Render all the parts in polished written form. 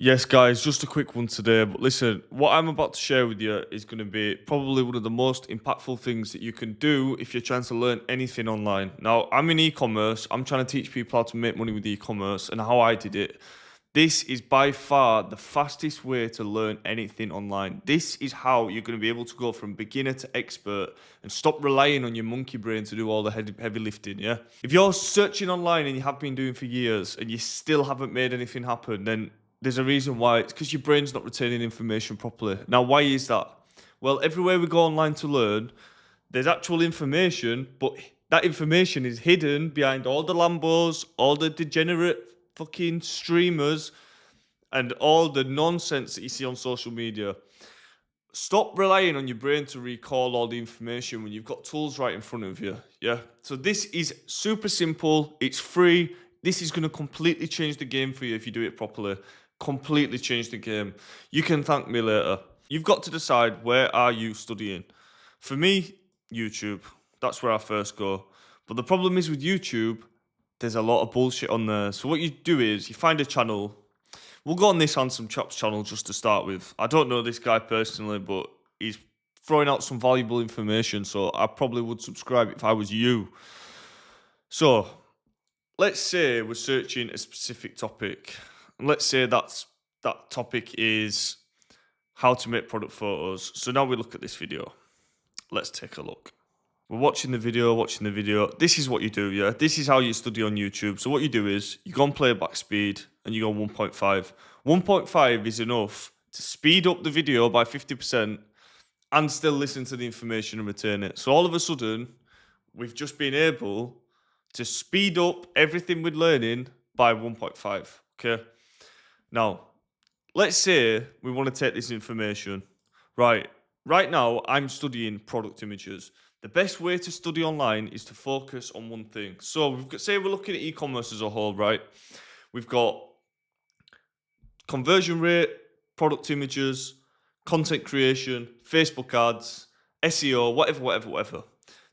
Yes, guys, just a quick one today. But listen, what I'm about to share with you is going to be probably one of the most impactful things that you can do if you're trying to learn anything online. Now, I'm in e commerce, I'm trying to teach people how to make money with e commerce and how I did it. This is by far the fastest way to learn anything online. This is how you're going to be able to go from beginner to expert and stop relying on your monkey brain to do all the heavy lifting. Yeah. If you're searching online and you have been doing for years and you still haven't made anything happen, then there's a reason why. It's because your brain's not retaining information properly. Now, why is that? Well, everywhere we go online to learn, there's actual information, but that information is hidden behind all the Lambos, all the degenerate fucking streamers, and all the nonsense that you see on social media. Stop relying on your brain to recall all the information when you've got tools right in front of you. Yeah. So this is super simple. It's free. This is going to completely change the game for you if you do it properly. Completely change the game. You can thank me later. You've got to decide, where are you studying? For me, YouTube. That's where I first go. But the problem is with YouTube, there's a lot of bullshit on there. So what you do is you find a channel. We'll go on this Handsome Chaps channel just to start with. I don't know this guy personally, but he's throwing out some valuable information, so I probably would subscribe if I was you. So let's say we're searching a specific topic. And let's say that topic is how to make product photos. So now we look at this video. Let's take a look. We're watching the video. This is what you do, yeah? This is how you study on YouTube. So what you do is you go on playback speed and you go 1.5. 1.5 is enough to speed up the video by 50% and still listen to the information and retain it. So all of a sudden, we've just been able to speed up everything we're learning by 1.5, okay? Now, let's say we want to take this information. Right now, I'm studying product images. The best way to study online is to focus on one thing. So say we're looking at e-commerce as a whole, right? We've got conversion rate, product images, content creation, Facebook ads, SEO, whatever.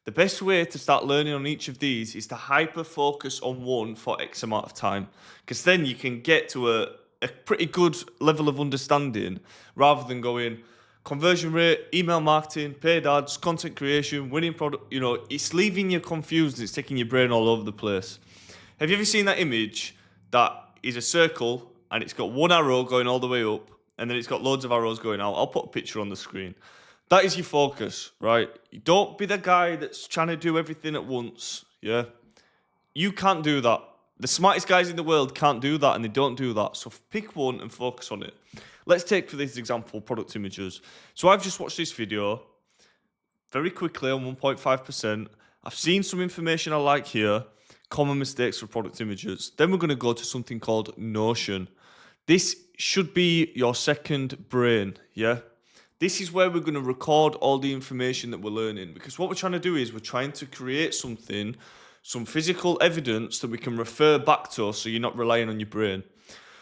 The best way to start learning on each of these is to hyper focus on one for X amount of time, because then you can get to a pretty good level of understanding rather than going conversion rate, email marketing, paid ads, content creation, winning product. It's leaving you confused and it's taking your brain all over the place. Have you ever seen that image that is a circle and it's got one arrow going all the way up and then it's got loads of arrows going out? I'll put a picture on the screen. That is your focus, right? Don't be the guy that's trying to do everything at once, yeah? You can't do that. The smartest guys in the world can't do that, and they don't do that. So pick one and focus on it. Let's take, for this example, product images. So I've just watched this video very quickly on 1.5%. I've seen some information I like here, common mistakes for product images. Then we're going to go to something called Notion. This should be your second brain, yeah? This is where we're going to record all the information that we're learning, because what we're trying to do is we're trying to create something, some physical evidence that we can refer back to, so you're not relying on your brain.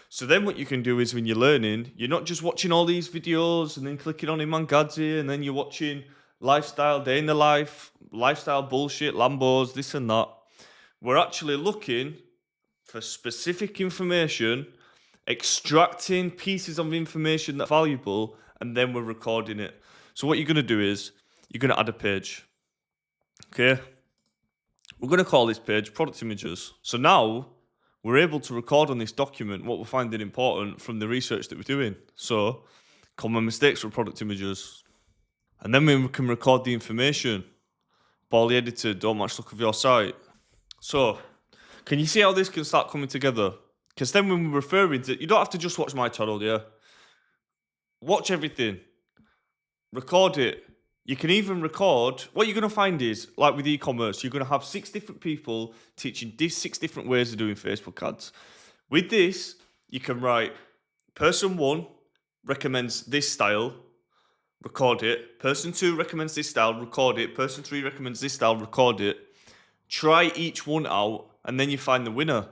So then what you can do is when you're learning, you're not just watching all these videos and then clicking on Iman Gadzhi and then you're watching lifestyle, day in the life, lifestyle bullshit, Lambos, this and that. We're actually looking for specific information, extracting pieces of information that's valuable, and then we're recording it. So what you're going to do is you're going to add a page. Okay? We're going to call this page product images. So now we're able to record on this document what we're finding important from the research that we're doing. So common mistakes for product images. And then we can record the information. Poorly edited, don't match look of your site. So can you see how this can start coming together? Because then when we're referring to, you don't have to just watch my channel, yeah? Watch everything. Record it. You can even record, what you're going to find is, like with e-commerce, you're going to have 6 different people teaching 6 different ways of doing Facebook ads. With this, you can write, person 1 recommends this style, record it. Person 2 recommends this style, record it. Person 3 recommends this style, record it. Try each one out, and then you find the winner.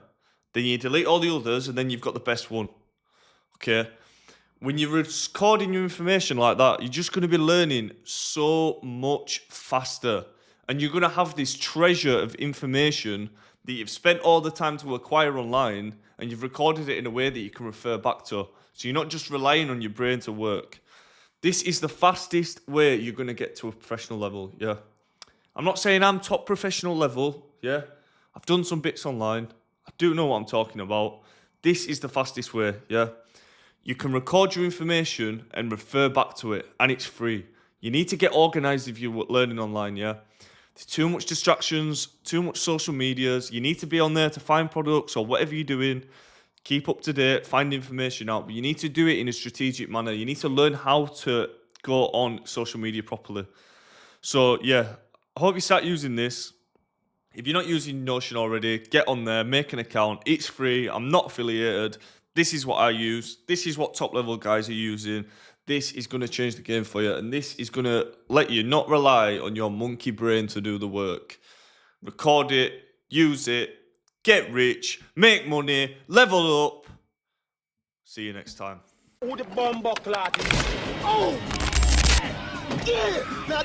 Then you delete all the others, and then you've got the best one. Okay? When you're recording your information like that, you're just going to be learning so much faster. And you're going to have this treasure of information that you've spent all the time to acquire online, and you've recorded it in a way that you can refer back to. So you're not just relying on your brain to work. This is the fastest way you're going to get to a professional level, yeah. I'm not saying I'm top professional level, yeah. I've done some bits online. I do know what I'm talking about. This is the fastest way, yeah. You can record your information and refer back to it, and it's free. You need to get organized if you're learning online, yeah. There's too much distractions, too much social medias. You need to be on there to find products or whatever you're doing. Keep up to date, find information out, but you need to do it in a strategic manner. You need to learn how to go on social media properly. So yeah, I hope you start using this. If you're not using Notion already, get on there, make an account. It's free. I'm not affiliated. This is what I use. This is what top level guys are using. This is going to change the game for you. And this is going to let you not rely on your monkey brain to do the work. Record it, use it, get rich, make money, level up. See you next time. Who the bomb clot? Oh! Yeah!